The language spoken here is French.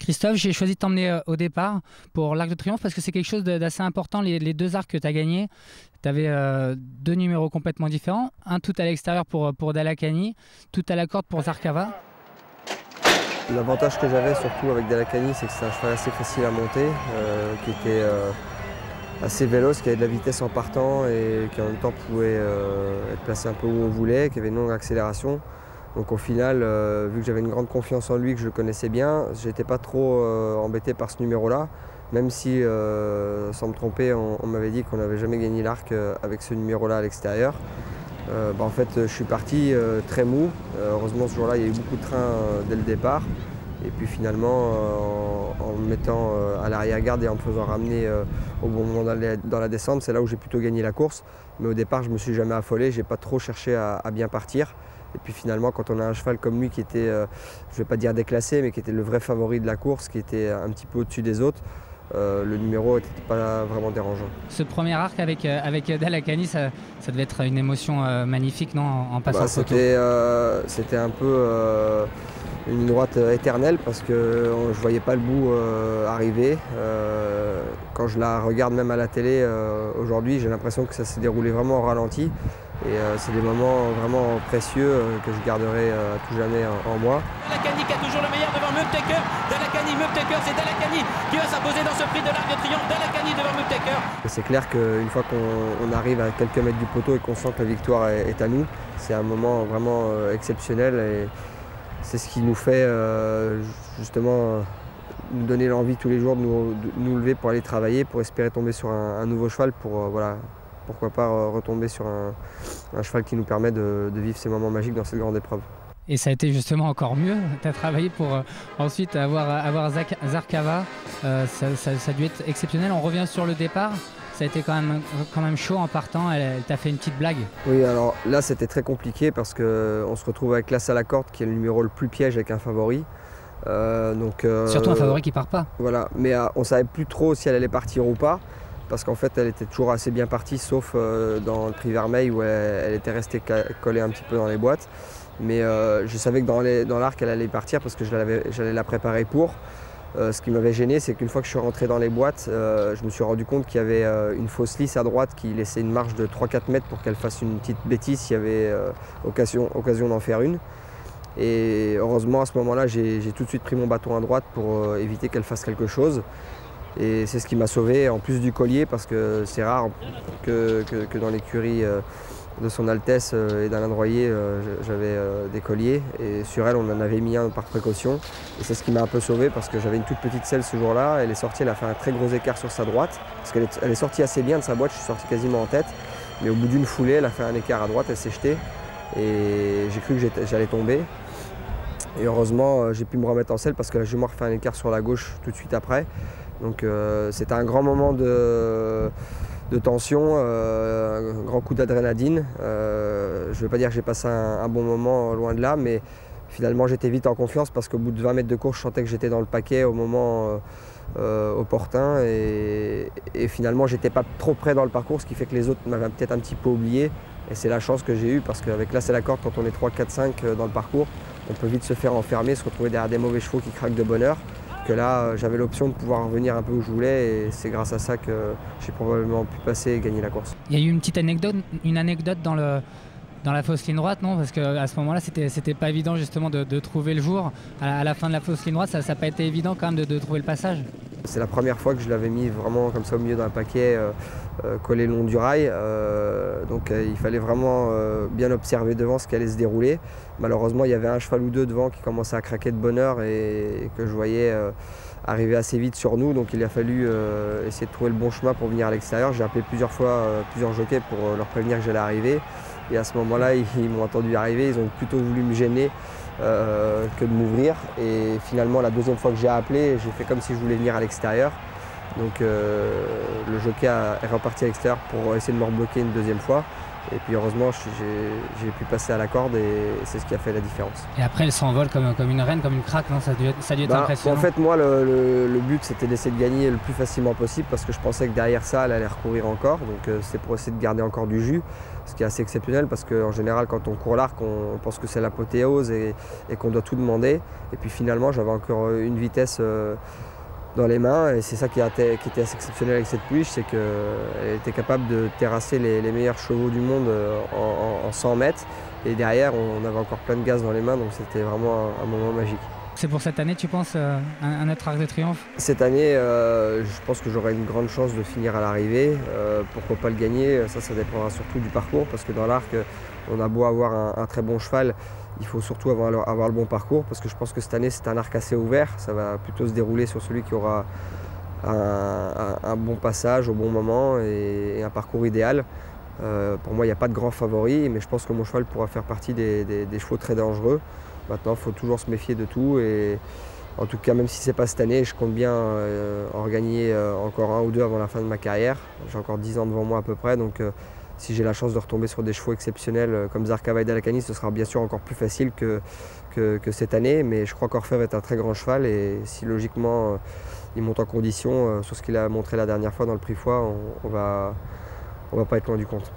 Christophe, j'ai choisi de t'emmener au départ pour l'Arc de Triomphe parce que c'est quelque chose d'assez important. Les deux arcs que tu as gagnés, tu avais deux numéros complètement différents. Un tout à l'extérieur pour Dalakani, tout à la corde pour Zarkava. L'avantage que j'avais surtout avec Dalakani, c'est que c'est un cheval assez facile à monter, qui était assez véloce, qui avait de la vitesse en partant et qui en même temps pouvait être placé un peu où on voulait, qui avait une longue accélération. Donc au final, vu que j'avais une grande confiance en lui, que je le connaissais bien, j'étais pas trop embêté par ce numéro-là, même si, sans me tromper, on m'avait dit qu'on n'avait jamais gagné l'Arc avec ce numéro-là à l'extérieur. En fait, je suis parti très mou. Heureusement, ce jour-là, il y a eu beaucoup de trains dès le départ. Et puis finalement, en me mettant à l'arrière-garde et en me faisant ramener au bon moment dans la descente, c'est là où j'ai plutôt gagné la course. Mais au départ, je ne me suis jamais affolé, je n'ai pas trop cherché à bien partir. Et puis finalement, quand on a un cheval comme lui qui était, je ne vais pas dire déclassé, mais qui était le vrai favori de la course, qui était un petit peu au-dessus des autres, le numéro n'était pas vraiment dérangeant. Ce premier arc avec Dalakani, ça devait être une émotion magnifique, non, en passant le photo. C'était un peu une ligne droite éternelle parce que je ne voyais pas le bout arriver. Quand je la regarde même à la télé aujourd'hui, j'ai l'impression que ça s'est déroulé vraiment au ralenti. Et c'est des moments vraiment précieux que je garderai à tout jamais en moi. Dalakani qui a toujours le meilleur devant Mubtaker. Mubtaker, c'est Dalakani qui va s'imposer dans ce prix de l'Arc de Triomphe. Dalakani devant Mubtaker. C'est clair qu'une fois qu'on arrive à quelques mètres du poteau et qu'on sent que la victoire est à nous, c'est un moment vraiment exceptionnel et c'est ce qui nous fait justement nous donner l'envie tous les jours de nous lever pour aller travailler, pour espérer tomber sur un nouveau cheval pour voilà, pourquoi pas retomber sur un cheval qui nous permet de vivre ces moments magiques dans cette grande épreuve. Et ça a été justement encore mieux. Tu as travaillé pour ensuite avoir Zarkava. Ça a dû être exceptionnel. On revient sur le départ. Ça a été quand même chaud en partant. Elle t'a fait une petite blague. Oui, alors là, c'était très compliqué parce qu'on se retrouve avec l'As à la corde, qui est le numéro le plus piège avec un favori. Surtout un favori qui part pas. Voilà, mais on ne savait plus trop si elle allait partir ou pas. Parce qu'en fait, elle était toujours assez bien partie, sauf dans le prix Vermeil où elle était restée collée un petit peu dans les boîtes. Mais je savais que dans l'arc, elle allait partir parce que j'allais la préparer pour. Ce qui m'avait gêné, c'est qu'une fois que je suis rentré dans les boîtes, je me suis rendu compte qu'il y avait une fausse lisse à droite qui laissait une marge de 3-4 mètres pour qu'elle fasse une petite bêtise s'il y avait occasion d'en faire une. Et heureusement, à ce moment-là, j'ai tout de suite pris mon bâton à droite pour éviter qu'elle fasse quelque chose. Et c'est ce qui m'a sauvé, en plus du collier, parce que c'est rare que dans l'écurie de son Altesse et d'Alain Droyer, j'avais des colliers. Et sur elle, on en avait mis un par précaution. Et c'est ce qui m'a un peu sauvé, parce que j'avais une toute petite selle ce jour-là. Elle est sortie, elle a fait un très gros écart sur sa droite. Parce qu'elle est sortie assez bien de sa boîte, je suis sorti quasiment en tête. Mais au bout d'une foulée, elle a fait un écart à droite, elle s'est jetée. Et j'ai cru que j'allais tomber. Et heureusement, j'ai pu me remettre en selle parce que la jument a fait un écart sur la gauche tout de suite après. Donc c'était un grand moment de tension, un grand coup d'adrénaline. Je ne veux pas dire que j'ai passé un bon moment, loin de là, mais finalement j'étais vite en confiance parce qu'au bout de 20 mètres de course, je sentais que j'étais dans le paquet au moment opportun. Et finalement, j'étais pas trop près dans le parcours, ce qui fait que les autres m'avaient peut-être un petit peu oublié. Et c'est la chance que j'ai eue parce qu'avec l'As à la corde, quand on est 3, 4, 5 dans le parcours, on peut vite se faire enfermer, se retrouver derrière des mauvais chevaux qui craquent de bonne heure. Que là, j'avais l'option de pouvoir revenir un peu où je voulais et c'est grâce à ça que j'ai probablement pu passer et gagner la course. Il y a eu une anecdote dans la fausse ligne droite, non? Parce qu'à ce moment-là, c'était pas évident justement de trouver le jour. À la fin de la fausse ligne droite, ça n'a pas été évident quand même de trouver le passage. C'est la première fois que je l'avais mis vraiment comme ça au milieu d'un paquet collé le long du rail. Donc il fallait vraiment bien observer devant ce qui allait se dérouler. Malheureusement, il y avait un cheval ou deux devant qui commençait à craquer de bonne heure et que je voyais arriver assez vite sur nous. Donc il a fallu essayer de trouver le bon chemin pour venir à l'extérieur. J'ai appelé plusieurs fois plusieurs jockeys pour leur prévenir que j'allais arriver. Et à ce moment-là, ils m'ont entendu arriver. Ils ont plutôt voulu me gêner que de m'ouvrir. Et finalement, la deuxième fois que j'ai appelé, j'ai fait comme si je voulais venir à l'extérieur. Donc le jockey est reparti à l'extérieur pour essayer de me rebloquer une deuxième fois. Et puis heureusement, j'ai pu passer à la corde et c'est ce qui a fait la différence. Et après, elle s'envole comme une reine, comme une craque, non? Ça a dû être impressionnant. En fait, moi, le but, c'était d'essayer de gagner le plus facilement possible parce que je pensais que derrière ça, elle allait recourir encore. Donc c'est pour essayer de garder encore du jus, ce qui est assez exceptionnel parce qu'en général, quand on court l'arc, on pense que c'est l'apothéose et qu'on doit tout demander. Et puis finalement, j'avais encore une vitesse dans les mains et c'est ça qui était assez exceptionnel avec cette pouliche, c'est qu'elle était capable de terrasser les meilleurs chevaux du monde en 100 mètres et derrière on avait encore plein de gaz dans les mains, donc c'était vraiment un moment magique. C'est pour cette année, tu penses, un autre Arc de Triomphe? Cette année, je pense que j'aurai une grande chance de finir à l'arrivée. Pourquoi pas le gagner? Ça dépendra surtout du parcours parce que dans l'arc, on a beau avoir un très bon cheval, il faut surtout avoir le bon parcours parce que je pense que cette année c'est un arc assez ouvert, ça va plutôt se dérouler sur celui qui aura un bon passage au bon moment et un parcours idéal. Pour moi il n'y a pas de grand favori, mais je pense que mon cheval pourra faire partie des chevaux très dangereux. Maintenant il faut toujours se méfier de tout et en tout cas même si ce n'est pas cette année, je compte bien en regagner encore un ou deux avant la fin de ma carrière. J'ai encore 10 ans devant moi à peu près, donc si j'ai la chance de retomber sur des chevaux exceptionnels comme Zarkava Dalakani, ce sera bien sûr encore plus facile que cette année. Mais je crois qu'Orfèvre est un très grand cheval et si logiquement il monte en condition sur ce qu'il a montré la dernière fois dans le Prix Foix, on va pas être loin du compte.